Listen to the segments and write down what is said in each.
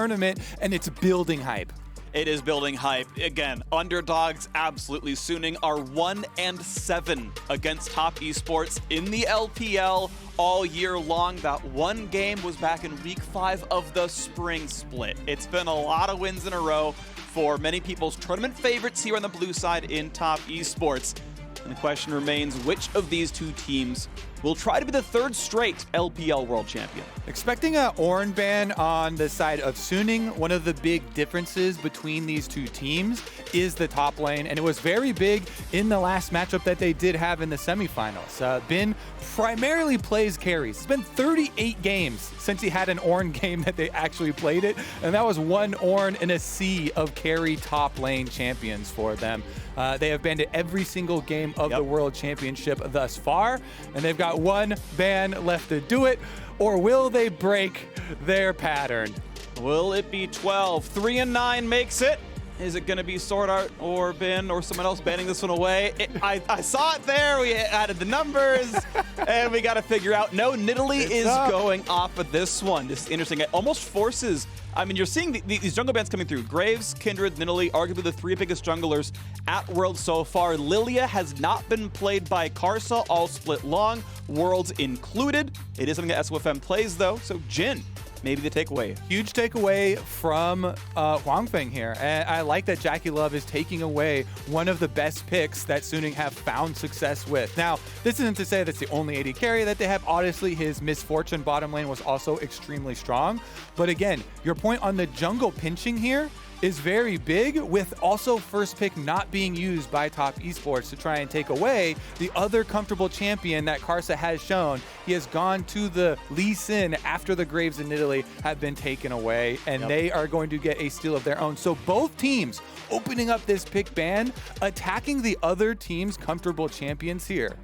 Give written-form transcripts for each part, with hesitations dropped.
tournament, and it's building hype. It is building hype. Again, underdogs absolutely. Suning are 1-7 against top esports in the LPL all year long. That one game was back in week 5 of the spring split. It's been a lot of wins in a row for many people's tournament favorites here on the blue side in top esports. And the question remains, which of these two teams will try to be the third straight LPL world champion? Expecting an Ornn ban on the side of Suning. One of the big differences between these two teams is the top lane, and it was very big in the last matchup that they did have in the semifinals. Bin primarily plays carries. It's been 38 games since he had an Ornn game that they actually played it, and that was one Ornn in a sea of carry top lane champions for them. They have banned it every single game of the World Championship thus far, and they've got one ban left to do it, or will they break their pattern? Will it be 12? 3-9 makes it. Is it going to be Sword Art or Bin or someone else banning this one away? I saw it there. We added the numbers, and we got to figure out. No, Nidalee is going off of this one. This is interesting. It almost forces. I mean, you're seeing these jungle bans coming through. Graves, Kindred, Nidalee, arguably the 3 biggest junglers at Worlds so far. Lilia has not been played by Karsa all split long, Worlds included. It is something that SOFM plays, though, so Jhin, maybe the takeaway. Huge takeaway from Huangfeng here. And I like that Jackie Love is taking away one of the best picks that Suning have found success with. Now, this isn't to say that's the only AD carry that they have. Obviously, his Misfortune bottom lane was also extremely strong. But again, your point on the jungle pinching here is very big, with also first pick not being used by top esports to try and take away the other comfortable champion that Karsa has shown. He has gone to the Lee Sin after the Graves and Nidalee have been taken away, and they are going to get a steal of their own. So both teams opening up this pick ban, attacking the other team's comfortable champions here.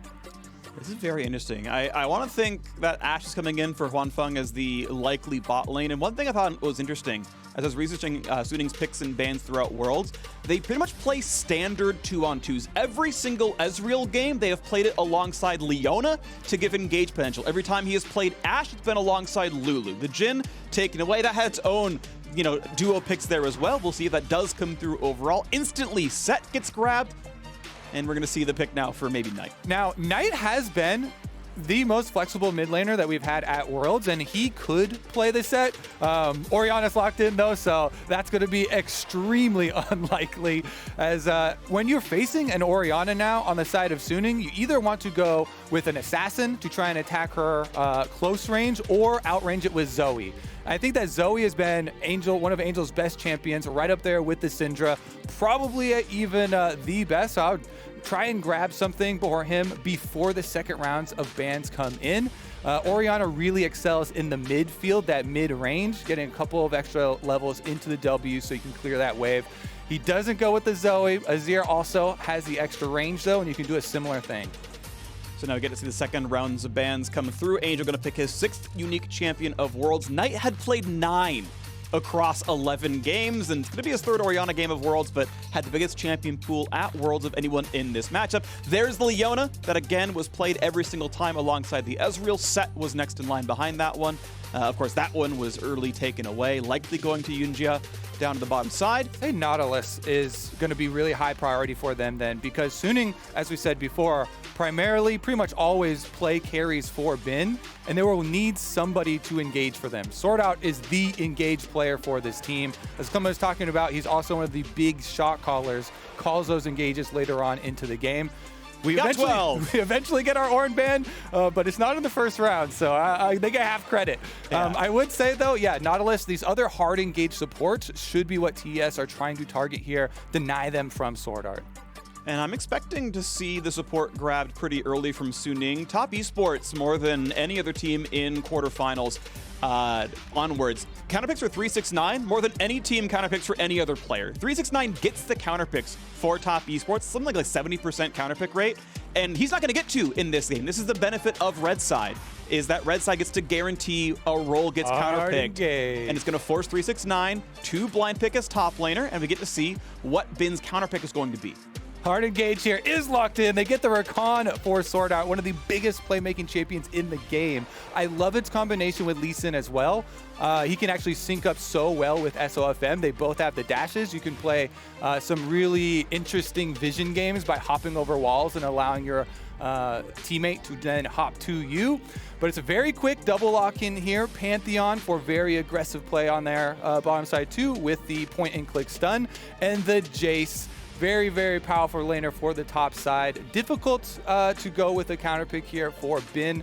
This is very interesting. I want to think that Ashe is coming in for Huanfeng as the likely bot lane. And one thing I thought was interesting, as I was researching Suning's picks and bans throughout Worlds, they pretty much play standard 2-on-2s. Every single Ezreal game, they have played it alongside Leona to give engage potential. Every time he has played Ashe, it's been alongside Lulu. The Jhin taken away, that had its own duo picks there as well. We'll see if that does come through overall. Instantly, Set gets grabbed. And we're going to see the pick now for maybe Knight. Now, Knight has been the most flexible mid laner that we've had at Worlds, and he could play the set. Orianna's locked in, though, so that's going to be extremely unlikely. As when you're facing an Orianna now on the side of Suning, you either want to go with an assassin to try and attack her close range, or outrange it with Zoe. I think that Zoe has been one of Angel's best champions, right up there with the Syndra, probably even the best. So I would try and grab something for him before the second rounds of bans come in. Orianna really excels in the midfield, that mid-range, getting a couple of extra levels into the W so you can clear that wave. He doesn't go with the Zoe. Azir also has the extra range, though, and you can do a similar thing. So now we get to see the second rounds of bans come through. Angel going to pick his 6th unique champion of Worlds. Knight had played 9 across 11 games, and it's going to be his 3rd Orianna game of Worlds, but had the biggest champion pool at Worlds of anyone in this matchup. There's the Leona that, again, was played every single time alongside the Ezreal. Set was next in line behind that one. Of course, that one was early taken away, likely going to Yunjia down to the bottom side. I say Nautilus is going to be really high priority for them then, because Suning, as we said before, primarily pretty much always play carries for Bin, and they will need somebody to engage for them. Sword Out is the engaged player for this team. As Klima was talking about, he's also one of the big shot callers, calls those engages later on into the game. We eventually get our Ornn ban, but it's not in the first round, so they get half credit. Yeah. I would say, though, Nautilus, these other hard engaged supports should be what TES are trying to target here, deny them from Sword Art. And I'm expecting to see the support grabbed pretty early from Suning. Top Esports, more than any other team in quarterfinals onwards. Counterpicks for 369, more than any team counterpicks for any other player. 369 gets the counterpicks for Top Esports, something like 70% counterpick rate, and he's not going to get to in this game. This is the benefit of Red Side, is that Red Side gets to guarantee a role gets counterpicked, and it's going to force 369 to blind pick as top laner, and we get to see what Bin's counterpick is going to be. Hard engage here is locked in. They get the Rakan for Sword Art, one of the biggest playmaking champions in the game. I love its combination with Lee Sin as well. He can actually sync up so well with SOFM. They both have the dashes. You can play some really interesting vision games by hopping over walls and allowing your teammate to then hop to you. But it's a very quick double lock in here. Pantheon for very aggressive play on their bottom side too with the point and click stun. And the Jace, very, very powerful laner for the top side. Difficult to go with a counter pick here for Bin.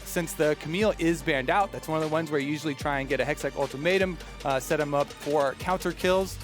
Since the Camille is banned out, that's one of the ones where you usually try and get a Hextech ultimatum, set him up for counter kills.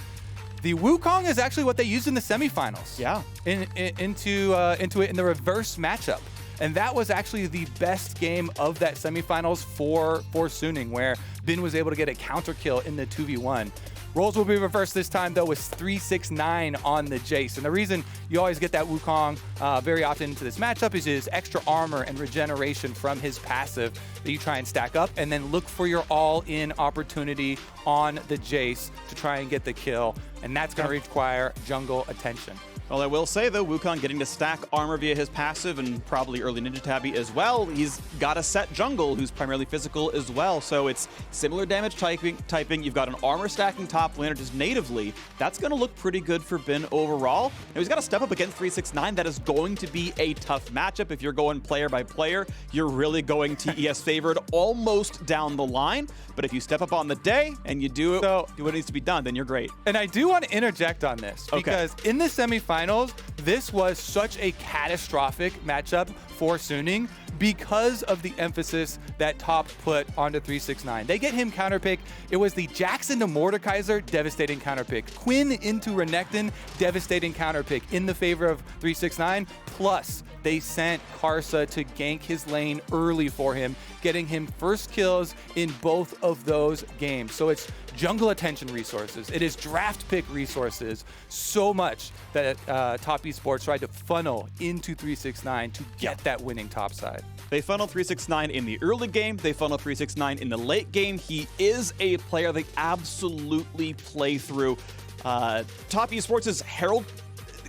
The Wukong is actually what they used in the semifinals. Yeah. Into it in the reverse matchup. And that was actually the best game of that semifinals for Suning, where Bin was able to get a counter kill in the 2v1. Roles will be reversed this time, though, with 369 on the Jace. And the reason you always get that Wukong very often into this matchup is his extra armor and regeneration from his passive that you try and stack up, and then look for your all-in opportunity on the Jace to try and get the kill. And that's going to require jungle attention. Well, I will say, though, Wukong getting to stack armor via his passive and probably early Ninja Tabby as well. He's got a set jungle who's primarily physical as well, so it's similar damage typing. You've got an armor stacking top laner just natively. That's going to look pretty good for Bin overall. Now, he's got to step up against 369. That is going to be a tough matchup. If you're going player by player, you're really going TES favored almost down the line. But if you step up on the day and you do what needs to be done, then you're great. And I do want to interject on this because in the semifinals, this was such a catastrophic matchup for Suning because of the emphasis that Top put onto 369. They get him counterpick. It was the Jackson to Mordekaiser, devastating counterpick. Quinn into Renekton, devastating counterpick in the favor of 369. Plus, they sent Karsa to gank his lane early for him, getting him first kills in both of those games. So it's jungle attention resources. It is draft pick resources. So much that Top Esports tried to funnel into 369 to get that winning top side. They funnel 369 in the early game. They funnel 369 in the late game. He is a player they absolutely play through. Top Esports' Herald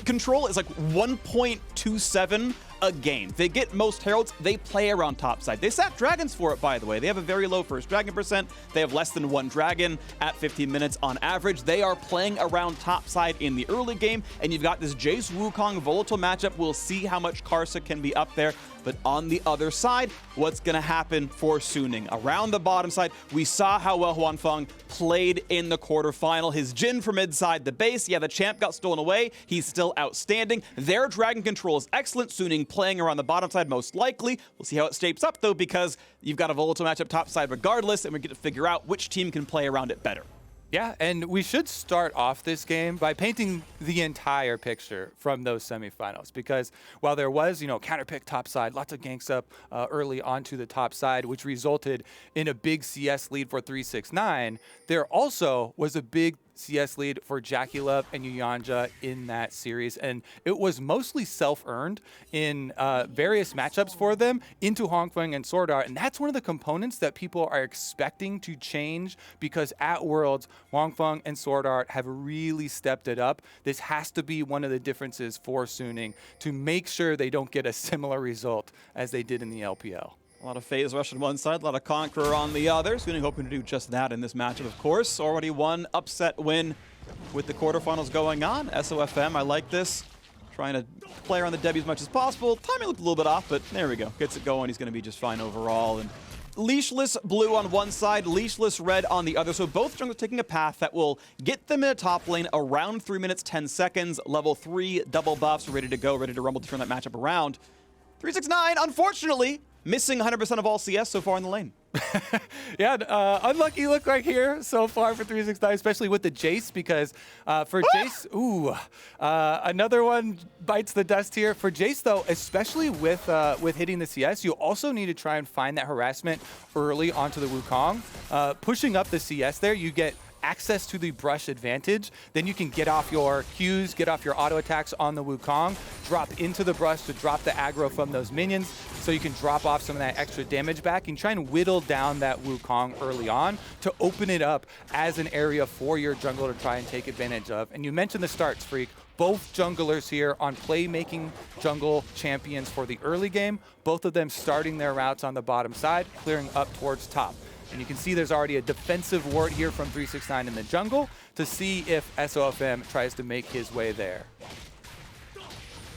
control is like 1.27 a game. They get most heralds, they play around top side. They sat dragons for it, by the way. They have a very low first dragon percent. They have less than one dragon at 15 minutes on average. They are playing around top side in the early game, and you've got this Jace Wukong volatile matchup. We'll see how much Karsa can be up there. But on the other side, what's going to happen for Suning? Around the bottom side, we saw how well Huanfeng played in the quarterfinal. His Jin for mid side, the base, yeah, the champ got stolen away. He's still outstanding. Their dragon control is excellent. Suning playing around the bottom side most likely. We'll see how it shapes up, though, because you've got a volatile matchup top side regardless, and we get to figure out which team can play around it better. Yeah, and we should start off this game by painting the entire picture from those semifinals, because while there was, counterpick top side, lots of ganks up early onto the top side, which resulted in a big CS lead for 369, there also was a big CS lead for Jackie-Love and Yuyanja in that series, and it was mostly self-earned in various matchups for them into Huanfeng and Sword Art, and that's one of the components that people are expecting to change, because at Worlds, Huanfeng and Sword Art have really stepped it up. This has to be one of the differences for Suning to make sure they don't get a similar result as they did in the LPL. A lot of phase rush on one side, a lot of Conqueror on the other. Suning hoping to do just that in this matchup, of course. Already one upset win with the quarterfinals going on. SOFM, I like this. Trying to play around the Debbie as much as possible. Timing looked a little bit off, but there we go. Gets it going. He's going to be just fine overall. And Leashless blue on one side, Leashless red on the other. So both junglers taking a path that will get them in a top lane around 3 minutes, 10 seconds. Level 3 double buffs, ready to go, ready to rumble to turn that matchup around. 369, unfortunately, missing 100% of all CS so far in the lane. Yeah, unlucky look right here so far for 369, especially with the Jace, because for Jace, another one bites the dust here. For Jace, though, especially with hitting the CS, you also need to try and find that harassment early onto the Wukong. Pushing up the CS there, you get access to the brush advantage, then you can get off your Qs, get off your auto attacks on the Wukong, drop into the brush to drop the aggro from those minions, so you can drop off some of that extra damage back and try and whittle down that Wukong early on to open it up as an area for your jungle to try and take advantage of. And you mentioned the starts, Freak. Both junglers here on playmaking jungle champions for the early game, both of them starting their routes on the bottom side, clearing up towards top. And you can see there's already a defensive ward here from 369 in the jungle to see if SOFM tries to make his way there.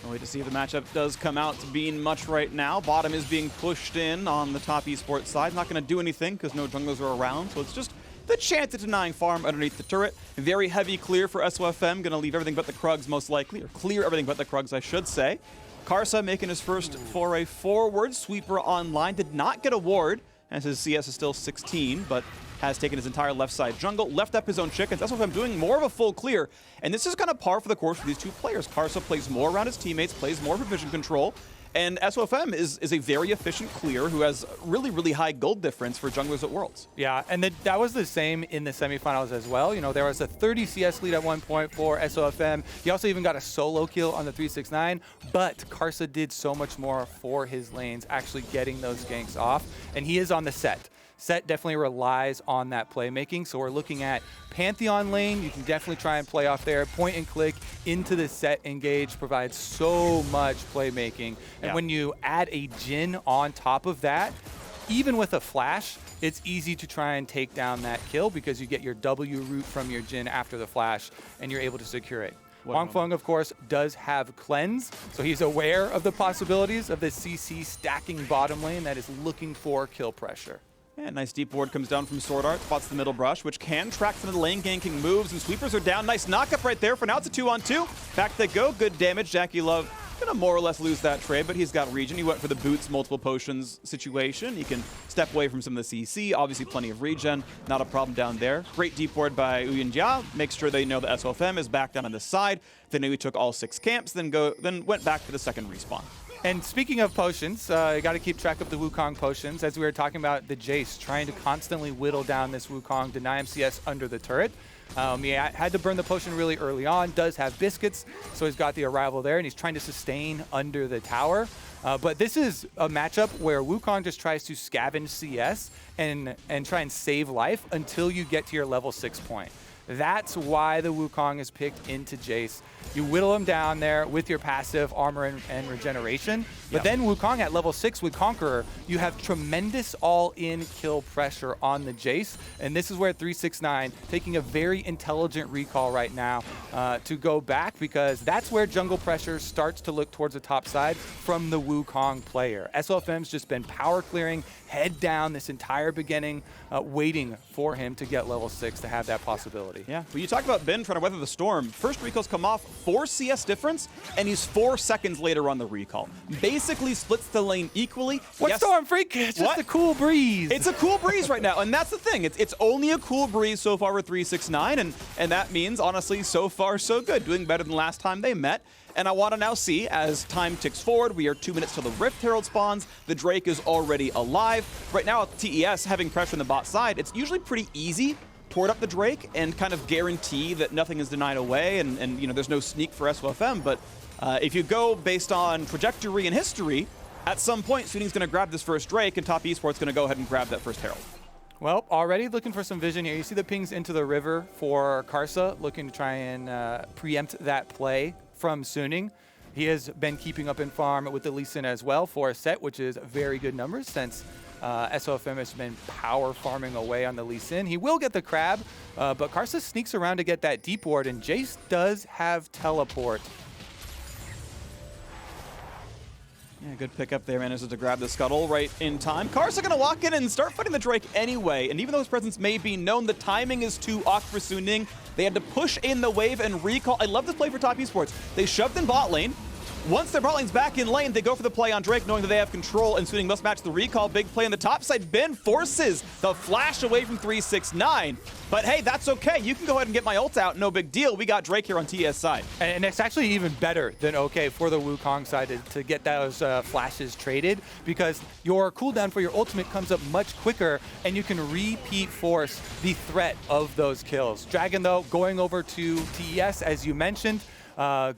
I'll wait to see if the matchup does come out to being much right now. Bottom is being pushed in on the top esports side. Not going to do anything because no junglers are around, so it's just the chance of denying farm underneath the turret. Very heavy clear for SOFM. Going to leave everything but the Krugs most likely, or clear everything but the Krugs, I should say. Karsa making his first foray forward. Sweeper online. Did not get a ward, as his CS is still 16, but has taken his entire left side jungle, left up his own chickens. SOFM doing more of a full clear. And this is kind of par for the course for these two players. Karsa plays more around his teammates, plays more for vision control. And SOFM is a very efficient clear who has really, really high gold difference for junglers at Worlds. Yeah, and that was the same in the semifinals as well. You know, there was a 30 CS lead at one point for SOFM. He also even got a solo kill on the 369, but Karsa did so much more for his lanes, actually getting those ganks off, and he is on the set. Set definitely relies on that playmaking, so we're looking at Pantheon lane. You can definitely try and play off there. Point and click into the set engage provides so much playmaking. And when you add a Jhin on top of that, even with a flash, it's easy to try and take down that kill because you get your W root from your Jhin after the flash, and you're able to secure it. Wang Feng, of course, does have Cleanse, so he's aware of the possibilities of the CC stacking bottom lane that is looking for kill pressure. Yeah, nice deep ward comes down from Sword Art, spots the middle brush, which can track some of the lane ganking moves, and sweepers are down. Nice knockup right there. For now, it's a 2-on-2. Back they go. Good damage. Jackie Love gonna more or less lose that trade, but he's got regen. He went for the boots, multiple potions situation. He can step away from some of the CC. Obviously, plenty of regen. Not a problem down there. Great deep ward by Uyin Jia. Makes sure they know that SOFM is back down on this side. They knew he took all 6 camps, then went back for the second respawn. And speaking of potions, you got to keep track of the Wukong potions. As we were talking about the Jace, trying to constantly whittle down this Wukong, deny him CS under the turret. He had to burn the potion really early on, does have biscuits, so he's got the arrival there, and he's trying to sustain under the tower. But this is a matchup where Wukong just tries to scavenge CS and try and save life until you get to your level 6 point. That's why the Wukong is picked into Jace. You whittle him down there with your passive armor and regeneration. But then Wukong at level 6 with Conqueror, you have tremendous all-in kill pressure on the Jace. And this is where 369 taking a very intelligent recall right now to go back, because that's where jungle pressure starts to look towards the top side from the Wukong player. SOFM's just been power clearing, head down this entire beginning, waiting for him to get level 6 to have that possibility. Yeah, well, you talk about Ben trying to weather the storm. First recalls come off, 4 CS difference, and he's 4 seconds later on the recall. Basically splits the lane equally. What storm, Freak? It's just a cool breeze. It's a cool breeze right now, and that's the thing. It's only a cool breeze so far with 369, and that means, honestly, so far so good. Doing better than last time they met. And I want to now see, as time ticks forward, we are 2 minutes till the Rift Herald spawns. The Drake is already alive. Right now, with TES having pressure on the bot side, it's usually pretty easy to ward up the Drake and kind of guarantee that nothing is denied away, and you know, there's no sneak for SOFM. But if you go based on trajectory and history, at some point, Suning's going to grab this first Drake, and Top Esports going to go ahead and grab that first Herald. Well, already looking for some vision here. You see the pings into the river for Karsa, looking to try and preempt that play from Suning. He has been keeping up in farm with the Lee Sin as well for a set, which is very good numbers since SOFM has been power farming away on the Lee Sin. He will get the crab, but Karsa sneaks around to get that deep ward, and Jace does have teleport. Yeah, good pickup there, manages to grab the scuttle right in time. Karsa gonna walk in and start fighting the Drake anyway, and even though his presence may be known, the timing is too off for Suning. They had to push in the wave and recall. I love this play for Top Esports. They shoved in bot lane, Once their bot lane's back in lane, they go for the play on Drake, knowing that they have control, and Suning must match the recall. Big play on the top side. Ben forces the flash away from 369. But hey, that's okay. You can go ahead and get my ult out. No big deal. We got Drake here on TES side. And it's actually even better than okay for the Wukong side to get those flashes traded, because your cooldown for your ultimate comes up much quicker, and you can repeat force the threat of those kills. Dragon, though, going over to TES, as you mentioned,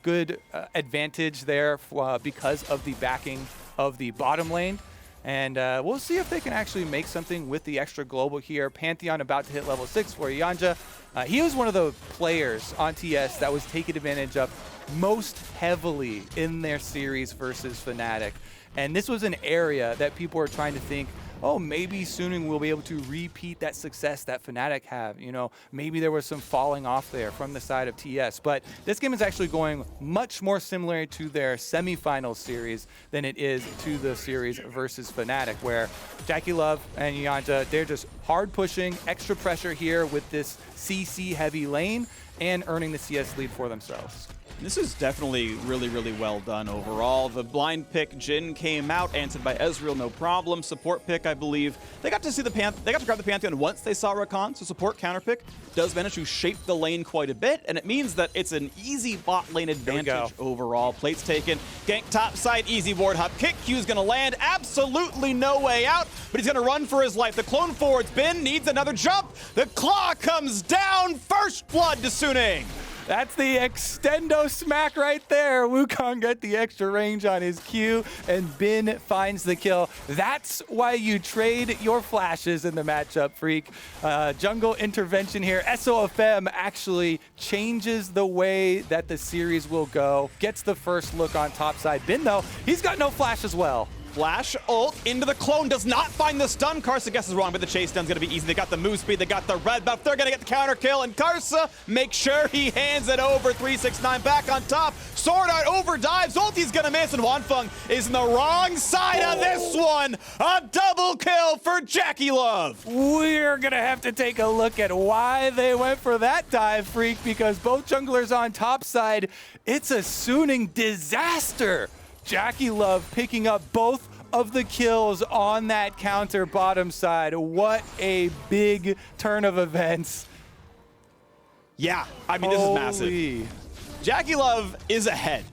good advantage there because of the backing of the bottom lane. And we'll see if they can actually make something with the extra global here. Pantheon about to hit level 6 for Yanja. He was one of the players on TS that was taken advantage of most heavily in their series versus Fnatic. And this was an area that people were trying to think, oh, maybe Suning will be able to repeat that success that Fnatic have. You know, maybe there was some falling off there from the side of TS. But this game is actually going much more similar to their semifinal series than it is to the series versus Fnatic, where Jackie Love and Yanja, they're just hard pushing, extra pressure here with this CC heavy lane and earning the CS lead for themselves. This is definitely really, really well done overall. The blind pick, Jhin, came out, answered by Ezreal, no problem. Support pick, I believe. They got to see they got to grab the Pantheon once they saw Rakan, so support counter pick does manage to shape the lane quite a bit, and it means that it's an easy bot lane advantage overall. Plates taken, gank top side, easy ward hop kick. Q's gonna land, absolutely no way out, but he's gonna run for his life. The clone forward's been, needs another jump. The claw comes down, first blood to Suning. That's the extendo smack right there. Wukong got the extra range on his Q, and Bin finds the kill. That's why you trade your flashes in the matchup, Freak. Jungle intervention here. SOFM actually changes the way that the series will go. Gets the first look on top side. Bin, though, he's got no flash as well. Flash ult into the clone, does not find the stun. Karsa guesses wrong, but the chase down's gonna be easy. They got the move speed, they got the red buff. They're gonna get the counter kill, and Karsa makes sure he hands it over. 369 back on top. Sword Art over dives, ulti's gonna miss, and Wanfeng is in the wrong side of this one. A double kill for Jackie Love. We're gonna have to take a look at why they went for that dive, Freak, because both junglers on top side, it's a Suning disaster. Jackie Love picking up both of the kills on that counter bottom side. What a big turn of events. Yeah, I mean, this is massive. Jackie Love is ahead,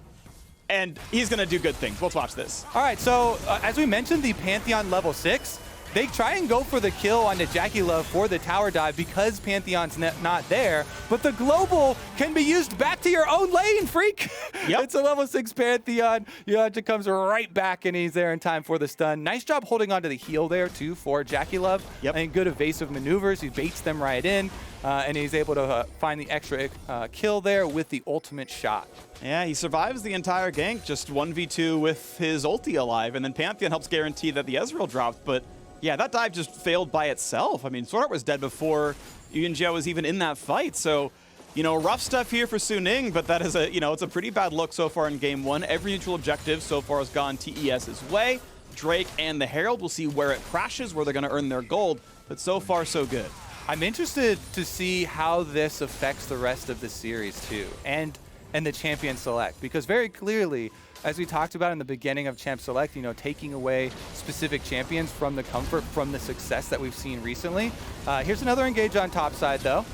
and he's going to do good things. Let's watch this. All right, so as we mentioned, the Pantheon level 6, they try and go for the kill onto Jackie Love for the tower dive because Pantheon's not there, but the global can be used back to your own lane, Freak. Yep. It's a level 6 Pantheon. Yanja comes right back, and he's there in time for the stun. Nice job holding onto the heal there, too, for Jackie Love. Yep. And good evasive maneuvers. He baits them right in, and he's able to find the extra kill there with the ultimate shot. Yeah, he survives the entire gank, just 1v2 with his ulti alive, and then Pantheon helps guarantee that the Ezreal dropped, but yeah, that dive just failed by itself. I mean, Sword Art was dead before Yunjia was even in that fight. So, you know, rough stuff here for Suning, but that is it's a pretty bad look so far in game one. Every neutral objective so far has gone TES's way. Drake and the Herald, will see where it crashes, where they're going to earn their gold. But so far, so good. I'm interested to see how this affects the rest of the series, too, and the Champion Select, because very clearly, as we talked about in the beginning of Champ Select, you know, taking away specific champions from the comfort, from the success that we've seen recently. Here's another engage on top side, though.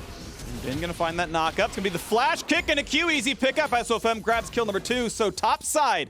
Bin gonna find that knock up. It's gonna be the flash kick and a Q, easy pickup. SOFM grabs kill number 2. So top side,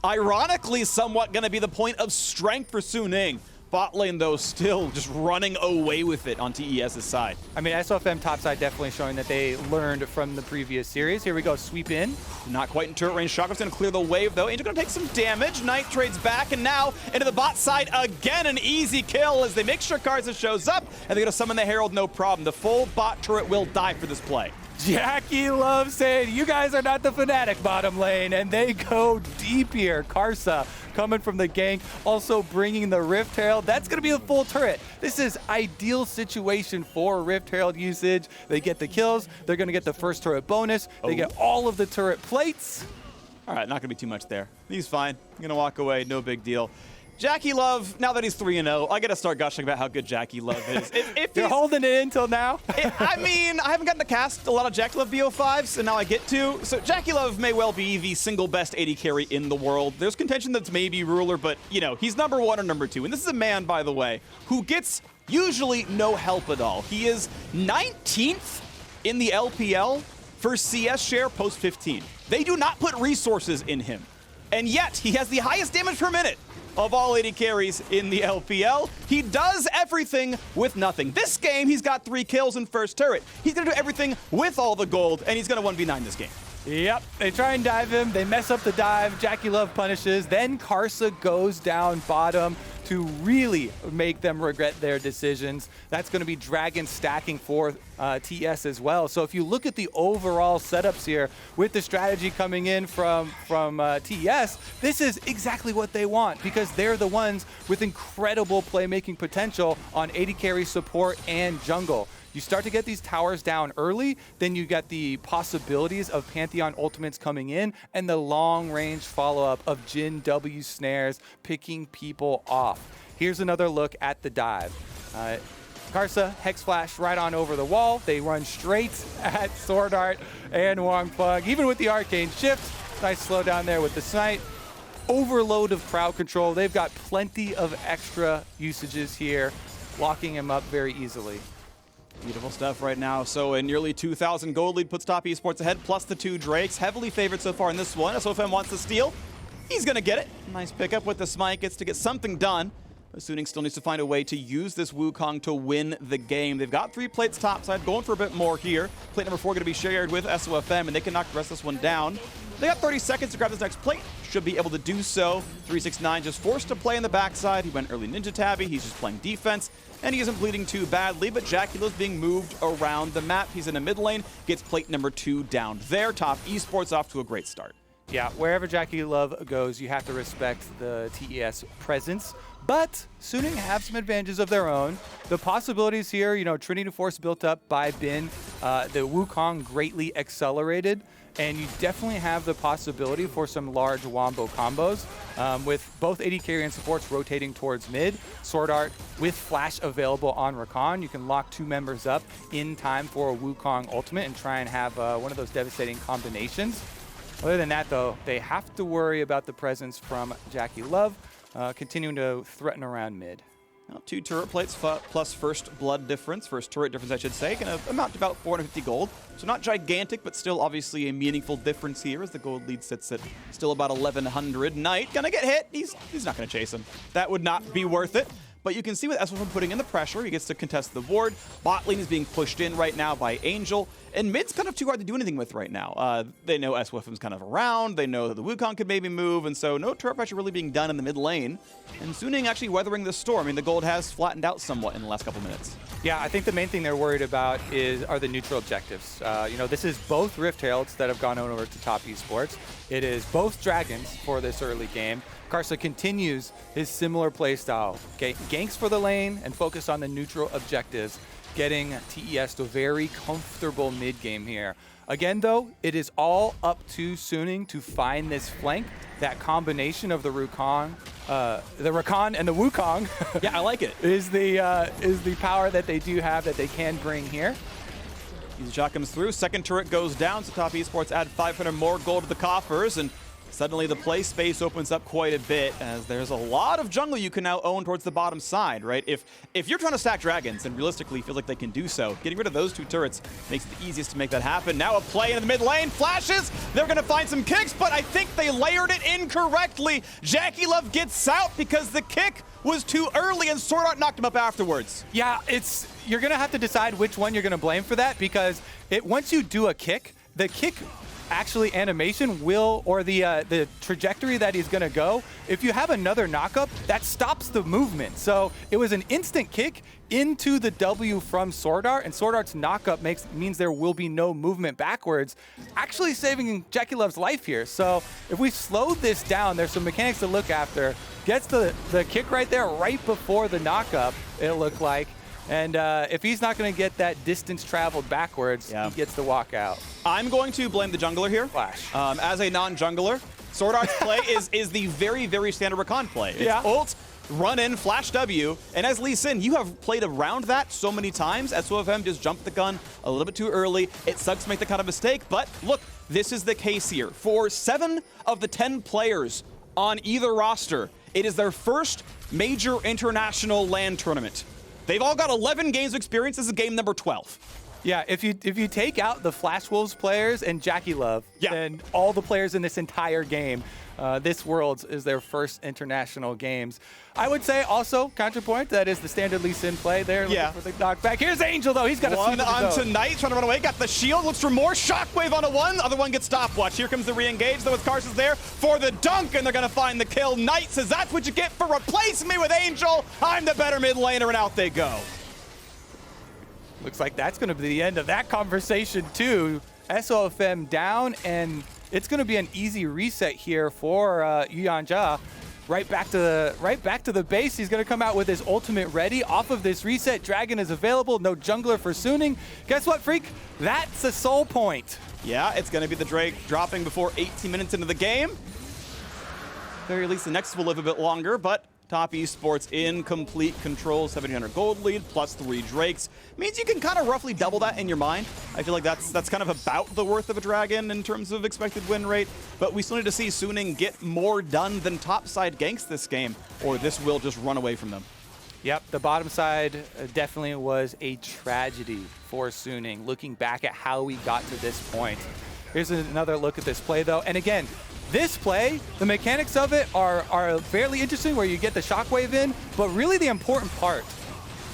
ironically, somewhat gonna be the point of strength for Suning. Bot lane, though, still just running away with it on TES's side. I mean, SOFM topside definitely showing that they learned from the previous series. Here we go, sweep in. Not quite in turret range. Shockwave going to clear the wave, though. Angel going to take some damage. Knight trades back, and now into the bot side again. An easy kill as they make sure Karza shows up, and they're going to summon the Herald, no problem. The full bot turret will die for this play. Jackie Love saying, you guys are not the Fnatic bottom lane, and they go deep here. Karsa coming from the gank, also bringing the Rift Herald. That's going to be a full turret. This is ideal situation for Rift Herald usage. They get the kills. They're going to get the first turret bonus. They get all of the turret plates. All right, not going to be too much there. He's fine. Going to walk away. No big deal. Jackie Love, now that he's 3-0, I got to start gushing about how good Jackie Love is. If You're holding it in until now? I mean, I haven't gotten to cast a lot of Jackie Love BO5s, and now I get to. So Jackie Love may well be the single best AD carry in the world. There's contention that's maybe Ruler, but, you know, he's number 1 or number 2. And this is a man, by the way, who gets usually no help at all. He is 19th in the LPL for CS share post 15. They do not put resources in him. And yet, he has the highest damage per minute of all AD carries in the LPL. He does everything with nothing. This game, he's got 3 kills in first turret. He's going to do everything with all the gold, and he's going to 1v9 this game. Yep, they try and dive him. They mess up the dive. Jackie Love punishes. Then Karsa goes down bottom to really make them regret their decisions. That's going to be Dragon stacking for TES as well. So if you look at the overall setups here with the strategy coming in from TES, this is exactly what they want because they're the ones with incredible playmaking potential on AD carry support and jungle. You start to get these towers down early, then you get the possibilities of Pantheon ultimates coming in and the long-range follow-up of Jin W snares picking people off. Here's another look at the dive. Karsa, Hex Flash right on over the wall. They run straight at Sword Art and Wongpug. Even with the Arcane Shift, nice slowdown there with the Smite. Overload of crowd control. They've got plenty of extra usages here, locking him up very easily. Beautiful stuff right now. So a nearly 2,000 gold lead puts Top Esports ahead, plus the 2 Drakes. Heavily favored so far in this one. SOFM wants to steal. He's going to get it. Nice pickup with the Smite. Gets to get something done. Suning still needs to find a way to use this Wukong to win the game. They've got 3 plates topside, going for a bit more here. Plate number 4 going to be shared with SOFM, and they can knock the rest of this one down. They got 30 seconds to grab this next plate. Should be able to do so. 369 just forced to play in the backside. He went early Ninja Tabby. He's just playing defense. And he isn't bleeding too badly, but Jackie Love's being moved around the map. He's in a mid lane, gets plate number 2 down there. Top Esports off to a great start. Yeah, wherever Jackie Love goes, you have to respect the TES presence. But Suning have some advantages of their own. The possibilities here, you know, Trinity Force built up by Bin, the Wukong greatly accelerated, and you definitely have the possibility for some large wombo combos with both AD carry and supports rotating towards mid. Sword Art with Flash available on Rakan. You can lock 2 members up in time for a Wukong ultimate and try and have one of those devastating combinations. Other than that, though, they have to worry about the presence from Jackie Love, continuing to threaten around mid. Now, 2 turret plates plus first blood difference, first turret difference, I should say, going to amount to about 450 gold. So not gigantic, but still obviously a meaningful difference here as the gold lead sits at still about 1,100. Knight going to get hit. He's not going to chase him. That would not be worth it. But you can see with SOFM putting in the pressure, he gets to contest the ward. Bot lane is being pushed in right now by Angel. And mid's kind of too hard to do anything with right now. They know SOFM's kind of around. They know that the Wukong could maybe move. And so no turret pressure really being done in the mid lane. And Suning actually weathering the storm. I mean, the gold has flattened out somewhat in the last couple minutes. Yeah, I think the main thing they're worried about are the neutral objectives. You know, this is both Rift Heralds that have gone over to Top Esports. It is both Dragons for this early game. Karsa continues his similar playstyle. Ganks for the lane and focus on the neutral objectives, getting TES to a very comfortable mid game here. Again, though, it is all up to Suning to find this flank. That combination of the Rakan and the Wukong. Yeah, I like it. Is the power that they do have that they can bring here. Easy shot comes through. Second turret goes down, so Top Esports add 500 more gold to the coffers, and suddenly the play space opens up quite a bit as there's a lot of jungle you can now own towards the bottom side, right? If you're trying to stack dragons, and realistically feel like they can do so, getting rid of those 2 turrets makes it the easiest to make that happen. Now a play into the mid lane, flashes, they're gonna find some kicks, but I think they layered it incorrectly. Jackie Love gets out because the kick was too early and Sword Art knocked him up afterwards. Yeah, you're gonna have to decide which one you're gonna blame for that because once you do a kick, the kick actually animation will, or the trajectory that he's gonna go, if you have another knockup, that stops the movement. So it was an instant kick into the W from Sword Art, and Sword Art's knockup means there will be no movement backwards, actually saving Jackie Love's life here. So if we slow this down, there's some mechanics to look after. Gets the kick right there, right before the knockup, it looked like. And if he's not going to get that distance traveled backwards, he gets to walk out. I'm going to blame the jungler here. Flash. As a non-jungler, Sword Art's play is the very, very standard Rakan play. It's ult, run in, flash W, and as Lee Sin, you have played around that so many times. SOFM just jumped the gun a little bit too early. It sucks to make the kind of mistake, but look, this is the case here. For 7 of the 10 players on either roster, it is their first major international LAN tournament. They've all got 11 games of experience. This is game number 12. Yeah, if you take out the Flash Wolves players and Jackie Love, then all the players in this entire game, this Worlds is their first international games. I would say also, counterpoint, that is the standard Lee Sin play there. Looking for the knockback. Here's Angel, though. He's got a one on tonight, trying to run away. Got the shield, looks for more. Shockwave on a one. Other one gets stopwatch. Here comes the re-engage, though, with Carson's there for the dunk, and they're going to find the kill. Knight says, that's what you get for replacing me with Angel. I'm the better mid laner, and out they go. Looks like that's going to be the end of that conversation, too. SOFM down, and it's going to be an easy reset here for Yuyanja. Right back to the base. He's going to come out with his ultimate ready. Off of this reset, Dragon is available. No jungler for Suning. Guess what, Freak? That's a soul point. Yeah, it's going to be the Drake dropping before 18 minutes into the game. At the very least, the next will live a bit longer, but Top Esports in complete control, 1,700 gold lead, plus 3 Drakes. Means you can kind of roughly double that in your mind. I feel like that's kind of about the worth of a Dragon in terms of expected win rate, but we still need to see Suning get more done than topside ganks this game, or this will just run away from them. Yep, the bottom side definitely was a tragedy for Suning, looking back at how we got to this point. Here's another look at this play, though, and again, this play, the mechanics of it are fairly interesting where you get the shockwave in, but really the important part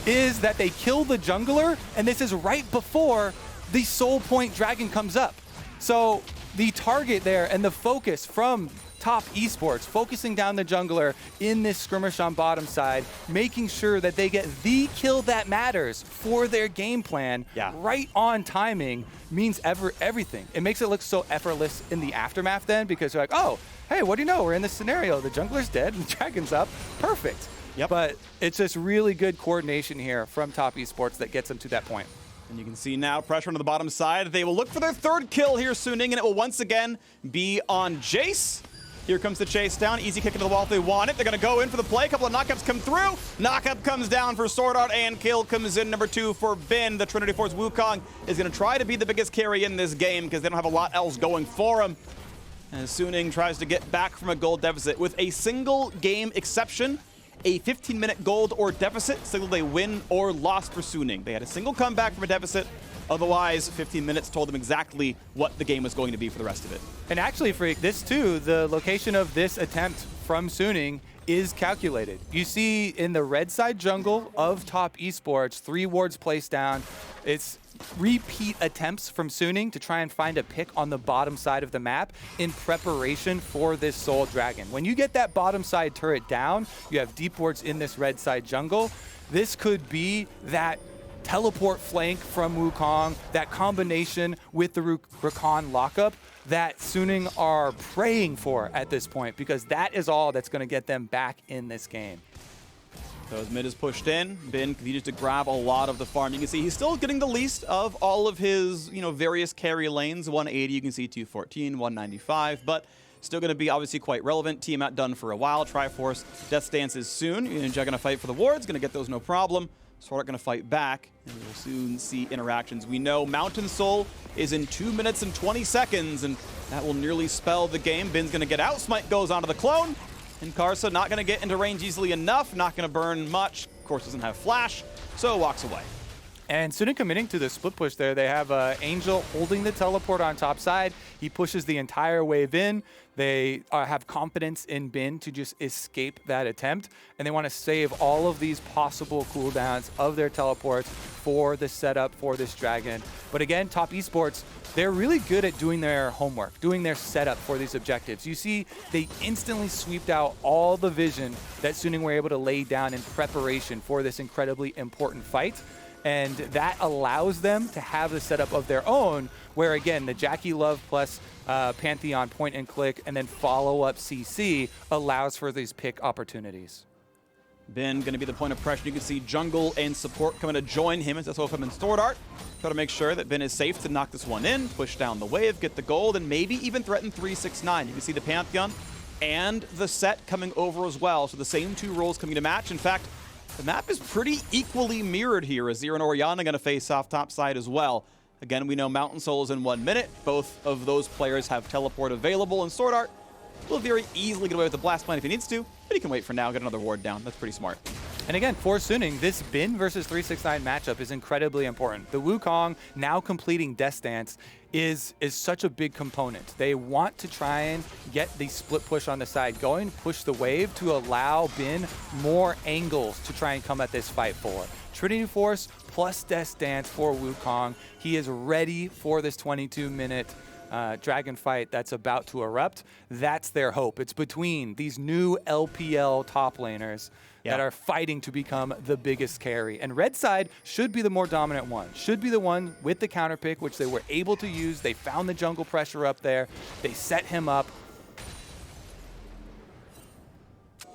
is that they kill the jungler, and this is right before the soul point dragon comes up. So the target there and the focus from Top Esports, focusing down the jungler in this skirmish on bottom side, making sure that they get the kill that matters for their game plan, right on timing, means everything. It makes it look so effortless in the aftermath then, because you're like, oh, hey, what do you know? We're in this scenario. The jungler's dead and the dragon's up. Perfect. But it's just really good coordination here from Top Esports that gets them to that point. And you can see now pressure on the bottom side. They will look for their 3rd kill here, Suning, and it will once again be on Jace. Here comes the chase down. Easy kick into the wall if they want it. They're going to go in for the play. A couple of knockups come through. Knockup comes down for Sword Art, and kill comes in number 2 for Bin. The Trinity Force Wukong is going to try to be the biggest carry in this game because they don't have a lot else going for him. As Suning tries to get back from a gold deficit with a single game exception, a 15-minute gold or deficit signaled a win or loss for Suning. They had a single comeback from a deficit. Otherwise, 15 minutes told them exactly what the game was going to be for the rest of it. And actually, Freak, this too, the location of this attempt from Suning is calculated. You see in the red side jungle of Top Esports, 3 wards placed down. It's repeat attempts from Suning to try and find a pick on the bottom side of the map in preparation for this Soul Dragon. When you get that bottom side turret down, you have deep wards in this red side jungle. This could be that teleport flank from Wukong, that combination with the Rakan lockup that Suning are praying for at this point, because that is all that's going to get them back in this game. So as mid is pushed in, Bin continues to grab a lot of the farm. You can see he's still getting the least of all of his, various carry lanes. 180, you can see 214, 195, but still going to be obviously quite relevant. Team outdone for a while. Triforce, Death Stance is soon. Ninja going to fight for the wards, going to get those no problem. Sword Art going to fight back, and we'll soon see interactions. We know Mountain Soul is in 2 minutes and 20 seconds, and that will nearly spell the game. Bin's going to get out. Smite goes onto the clone, and Karsa not going to get into range easily enough. Not going to burn much. Of course, doesn't have flash, so walks away. And Suning committing to the split push there. They have Angel holding the teleport on top side. He pushes the entire wave in. They have confidence in Bin to just escape that attempt. And they want to save all of these possible cooldowns of their teleports for the setup for this dragon. But again, Top Esports, they're really good at doing their homework, doing their setup for these objectives. You see, they instantly sweeped out all the vision that Suning were able to lay down in preparation for this incredibly important fight. And that allows them to have the setup of their own, where again, the Jackie Love plus Pantheon point and click and then follow up CC allows for these pick opportunities. Ben going to be the point of pressure. You can see jungle and support coming to join him as SOFM and Sword Art. Try to make sure that Ben is safe to knock this one in, push down the wave, get the gold, and maybe even threaten 369. You can see the Pantheon and the set coming over as well. So the same two roles coming to match. In fact, the map is pretty equally mirrored here, as Zero and Orianna going to face off top side as well. Again, we know Mountain Soul is in 1 minute. Both of those players have teleport available, and Sword Art will very easily get away with the blast plan if he needs to, but he can wait for now, get another ward down. That's pretty smart. And again, for Suning, this Bin versus 369 matchup is incredibly important. The Wukong now completing Death Dance is such a big component. They want to try and get the split push on the side going, push the wave to allow Bin more angles to try and come at this fight for. Trinity Force plus Death Dance for Wukong. He is ready for this 22-minute dragon fight that's about to erupt. That's their hope. It's between these new LPL top laners that are fighting to become the biggest carry. And red side should be the more dominant one. Should be the one with the counter pick, which they were able to use. They found the jungle pressure up there. They set him up.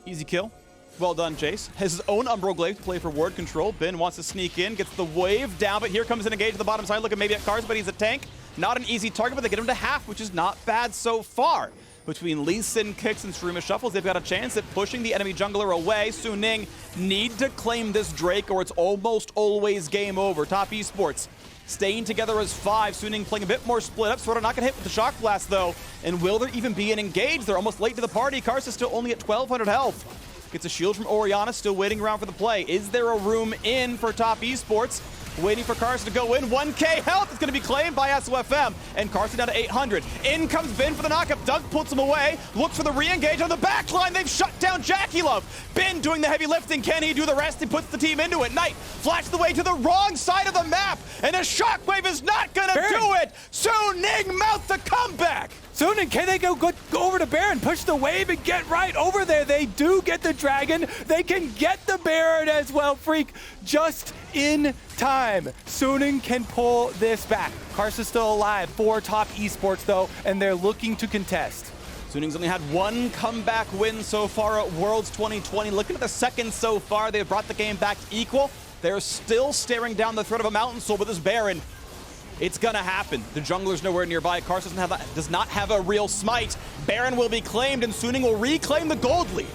Easy kill. Well done, Jace. Has his own Umbral Glaive to play for ward control. Ben wants to sneak in, gets the wave down, but here comes an engage to the bottom side, looking maybe at Cars, but he's a tank. Not an easy target, but they get him to half, which is not bad so far. Between Lee Sin kicks and Streamer shuffles, they've got a chance at pushing the enemy jungler away. Suning need to claim this Drake, or it's almost always game over. Top Esports staying together as 5. Suning playing a bit more split up. Sort of not going to hit with the Shock Blast, though. And will there even be an engage? They're almost late to the party. Karsa's still only at 1,200 health. Gets a shield from Orianna, still waiting around for the play. Is there a room in for Top Esports? Waiting for Carson to go in. 1K health is going to be claimed by SOFM. And Carson down to 800. In comes Ben for the knockup. Doug puts him away. Looks for the re-engage on the back line. They've shut down Jackie Love. Ben doing the heavy lifting. Can he do the rest? He puts the team into it. Knight flashes the way to the wrong side of the map. And a shockwave is not going to do it. Suning mouth the comeback. Suning, can they go over to Baron, push the wave, and get right over there? They do get the dragon. They can get the Baron as well. Freak, just in time. Suning can pull this back. Karsa's still alive for Top Esports, though, and they're looking to contest. Suning's only had one comeback win so far at Worlds 2020. Looking at the second so far, they've brought the game back to equal. They're still staring down the threat of a Mountain Soul with this Baron. It's gonna happen. The jungler's nowhere nearby. Karsa does not have a real smite. Baron will be claimed, and Suning will reclaim the gold lead.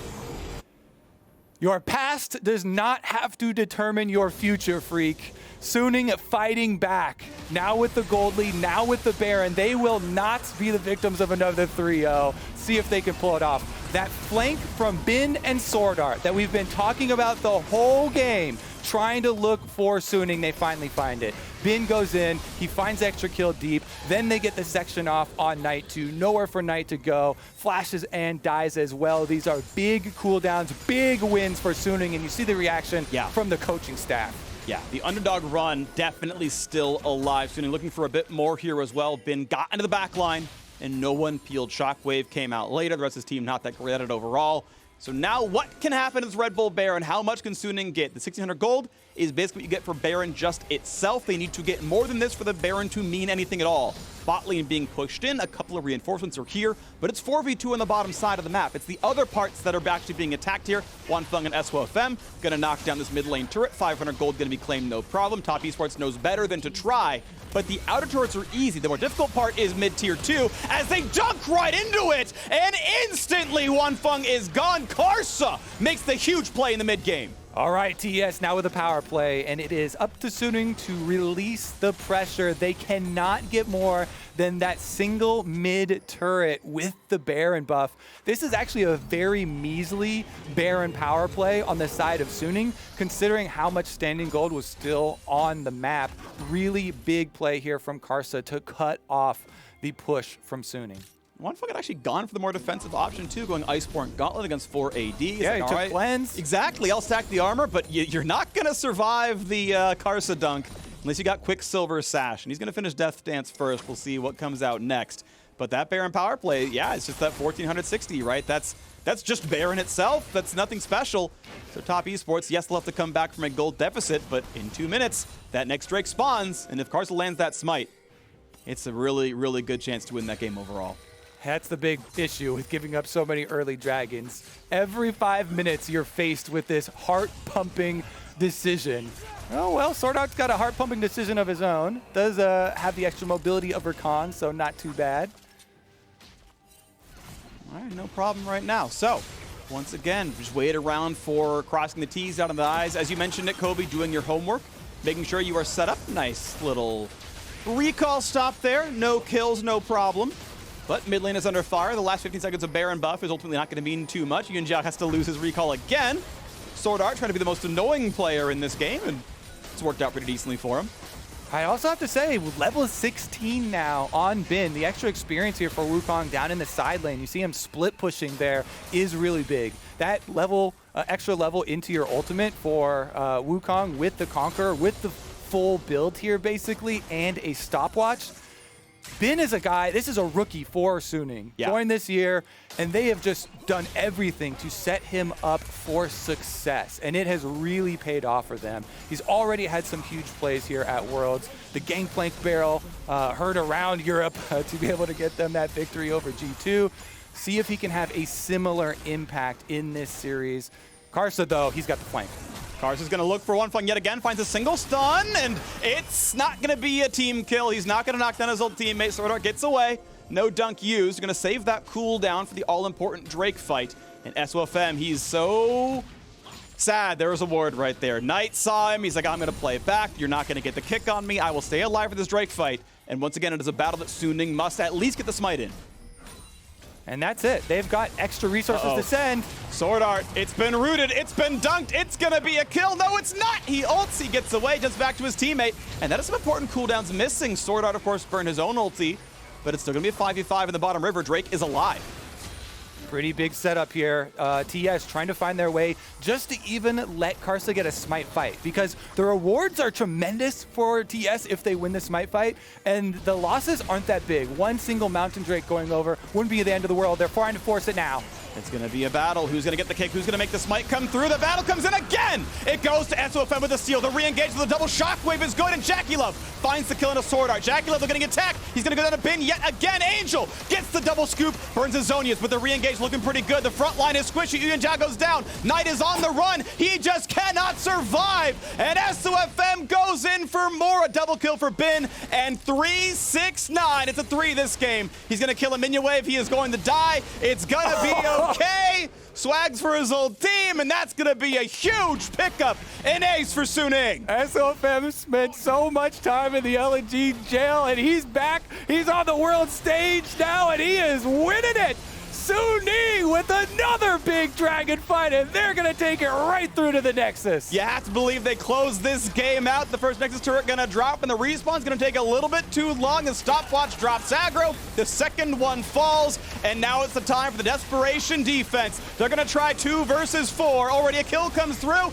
Your past does not have to determine your future, Freak. Suning fighting back. Now with the gold lead, now with the Baron. They will not be the victims of another 3-0. See if they can pull it off. That flank from Bin and Sword Art that we've been talking about the whole game, trying to look for Suning, they finally find it. Bin goes in, he finds extra kill deep, then they get the section off on Knight 2. Nowhere for Knight to go, flashes and dies as well. These are big cooldowns, big wins for Suning, and you see the reaction from the coaching staff. Yeah, the underdog run definitely still alive. Suning looking for a bit more here as well. Bin got into the back line, and no one peeled. Shockwave came out later. The rest of his team not that great at it overall. So now what can happen is Red Bull Baron? How much can Suning get? The 1,600 gold is basically what you get for Baron just itself. They need to get more than this for the Baron to mean anything at all. Bot lane being pushed in, a couple of reinforcements are here, but it's 4v2 on the bottom side of the map. It's the other parts that are actually being attacked here. Wanfeng and SOFM gonna knock down this mid lane turret. 500 gold gonna be claimed, no problem. Top Esports knows better than to try, but the outer turrets are easy. The more difficult part is mid-tier 2 as they dunk right into it, and instantly Wanfeng is gone. Karsa makes the huge play in the mid game. All right, TES now with a power play, and it is up to Suning to release the pressure. They cannot get more than that single mid turret with the Baron buff. This is actually a very measly Baron power play on the side of Suning, considering how much standing gold was still on the map. Really big play here from Karsa to cut off the push from Suning. Wanfeng had actually gone for the more defensive option too, going Iceborne Gauntlet against 4 AD. Yeah, he took cleanse. Exactly, I'll stack the armor, but you're not going to survive the Karsa dunk unless you got Quicksilver Sash. And he's going to finish Death Dance first. We'll see what comes out next. But that Baron power play, yeah, it's just that 1460, right? That's just Baron itself. That's nothing special. So Top Esports, yes, they'll have to come back from a gold deficit, but in 2 minutes, that next Drake spawns, and if Karsa lands that smite, it's a really, really good chance to win that game overall. That's the big issue with giving up so many early dragons. Every 5 minutes, you're faced with this heart-pumping decision. Oh, well, Sword Art's got a heart-pumping decision of his own. Does have the extra mobility of Rakan, so not too bad. All right, no problem right now. So, once again, just wait around for crossing the T's out on the I's. As you mentioned it, Kobe, doing your homework, making sure you are set up. Nice little recall stop there. No kills, no problem. But mid lane is under fire. The last 15 seconds of Baron buff is ultimately not going to mean too much. Yunjiao has to lose his recall again. Sword Art trying to be the most annoying player in this game, and it's worked out pretty decently for him. I also have to say, level 16 now on Bin. The extra experience here for Wukong down in the side lane. You see him split pushing there is really big. That level, extra level into your ultimate for Wukong with the Conqueror, with the full build here basically, and a stopwatch. Bin is a guy, this is a rookie for Suning. Yeah. Joined this year, and they have just done everything to set him up for success, and it has really paid off for them. He's already had some huge plays here at Worlds. The Gangplank barrel heard around Europe to be able to get them that victory over G2. See if he can have a similar impact in this series. Karsa, though, he's got the flank. Cars is going to look for one flank yet again, finds a single stun, and it's not going to be a team kill. He's not going to knock down his old teammate. Sword Art gets away. No dunk used. Going to save that cooldown for the all-important Drake fight. And SOFM, he's so sad. There was a ward right there. Knight saw him. He's like, I'm going to play it back. You're not going to get the kick on me. I will stay alive for this Drake fight. And once again, it is a battle that Suning must at least get the smite in. And that's it. They've got extra resources to send. Sword Art, it's been rooted, it's been dunked, it's gonna be a kill. No, it's not. He ults, he gets away, just back to his teammate. And that is some important cooldowns missing. Sword Art, of course, burned his own ulti, but it's still gonna be a 5v5 in the bottom river. Drake is alive. Pretty big setup here. TES trying to find their way just to even let Karsa get a smite fight, because the rewards are tremendous for TES if they win the smite fight, and the losses aren't that big. One single Mountain Drake going over wouldn't be the end of the world. They're trying to force it now. It's going to be a battle. Who's going to get the kick? Who's going to make the smite come through? The battle comes in again! It goes to SOFM with the steal. The re-engage with the double shockwave is good, and Jackie Love finds the kill in a Sword Art. Jackie Love looking to attack. He's going to go down to Bin yet again. Angel gets the double scoop, burns his Zonias, but the re-engage looking pretty good. The front line is squishy. Yunjiao goes down. Knight is on the run. He just cannot survive, and SOFM goes in for more. A double kill for Bin, and 3-6-9. It's a 3 this game. He's going to kill a minion wave. He is going to die. It's going to be okay. Swags for his old team, and that's going to be a huge pickup and ace for Suning. SOFM spent so much time in the LNG jail, and he's back. He's on the world stage now, and he is winning it. Suning with another big dragon fight, and they're going to take it right through to the Nexus. You have to believe they close this game out. The first Nexus turret going to drop, and the respawn's going to take a little bit too long. The stopwatch drops aggro. The second one falls, and now it's the time for the desperation defense. They're going to try 2 versus 4. Already a kill comes through.